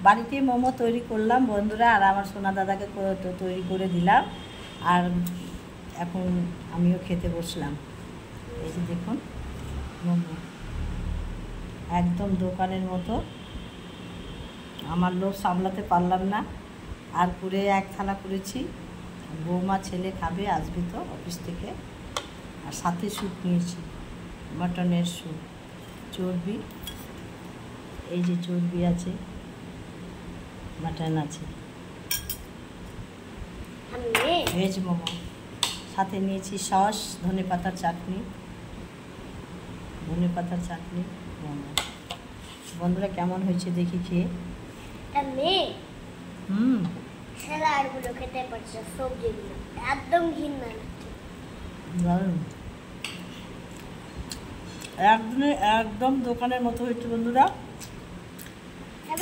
বাড়িতে মোমো তৈরি করলাম বন্ধুরা, আর আমার সোনা দাদাকে তৈরি করে দিলাম। আর এখন আমিও খেতে বসলাম। এই যে দেখুন মোমো, একদম দোকানের মতো। আমার লোভ সামলাতে পারলাম না, আর করে এক থালা করেছি। বৌমা ছেলে খাবে, আসবে তো অফিস থেকে। আর সাথে স্যুপ নিয়েছি, মটনের স্যুপ, চর্বি, এই যে চর্বি আছে, মাটন আছে, ভেজ মোমো। সাথে নিয়েছি সস, ধনেপাতার চাটনি, ধনেপাতার চাটনি, মোমো। বন্ধুরা কেমন হয়েছে দেখি খেয়ে। স্যালাডগুলো খেতে পারছে, সবজিগুলো একদম ঘিন্না লাগছে। দারুণ, একদম দোকানের মতো হয়েছে বন্ধুরা।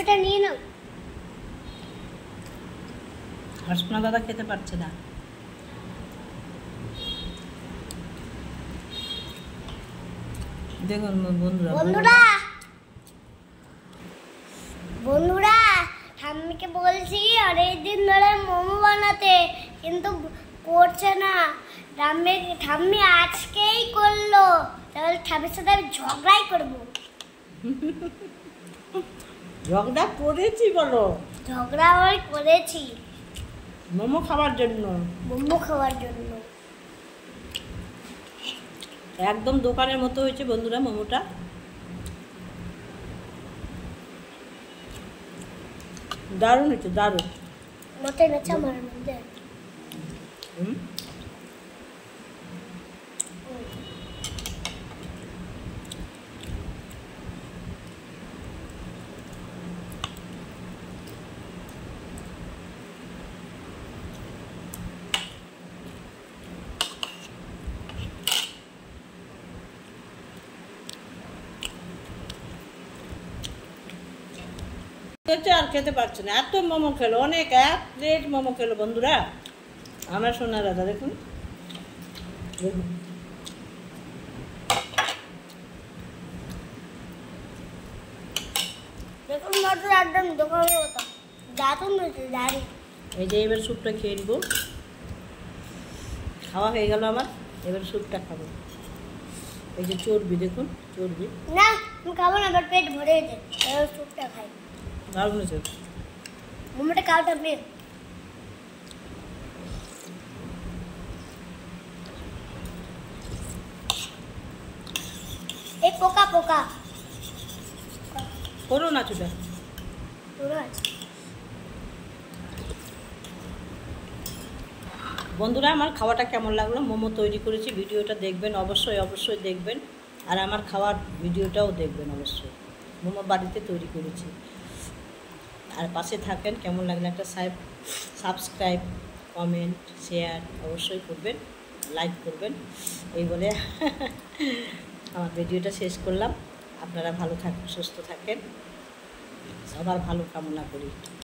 এটা নিয়ে নাও। হাসনা দাদা খেতে পারছে না। দেখুন বন্ধুরা, বন্ধুরা বন্ধুরা ঠাম্মিকে বলছি অনেকদিন ধরে মোমো বানাতে, কিন্তু করছে না। ঠাম্মি আজকেই করলো, তাহলে ঠাম্মির সাথে আমি ঝগড়াই করবো। ঝগড়া করেছি বলো? ঝগড়া আমি করেছি মোমো খাওয়ার জন্য, মোমো খাওয়ার জন্য। একদম দোকানের মতো হয়েছে বন্ধুরা মোমোটা। দারুণ হয়েছে, দারুণ। মাথায় নেচা আমার মধ্যে। আর খেতে পারছে না, এত মোমো খেলো, অনেক, এক প্লেট মোমো খেলো বন্ধুরা আমার সোনা দাদা। দেখুন দেখুন, দেখুন মটর একদম দোকানের মতো দারুণ হয়েছে, দারুণ। এই যে এবার স্যুপটা খেয়ে নেবো। খাওয়া হয়ে গেল আমার, এবার স্যুপটা খাবো। এই যে চর্বি, দেখুন চর্বি। না আমি খাবো না, আমার পেট ভরে গেছে, এবার স্যুপটা খাই। দারুণ হয়েছে। মোমোটা খাও ঠাম্মি। এই পোকা পোকা করো না চুটা। বন্ধুরা আমার খাওয়াটা কেমন লাগলো, মোমো তৈরি করেছি, ভিডিওটা দেখবেন অবশ্যই, অবশ্যই দেখবেন। আর আমার খাওয়ার ভিডিওটাও দেখবেন অবশ্যই। মোমো বাড়িতে তৈরি করেছি। আর পাশে থাকেন, কেমন লাগলো একটা সাবস্ক্রাইব, কমেন্ট, শেয়ার অবশ্যই করবেন, লাইক করবেন। এই বলে আমার ভিডিওটা শেষ করলাম। আপনারা ভালো থাকেন, সুস্থ থাকেন, সবার ভালো কামনা করি।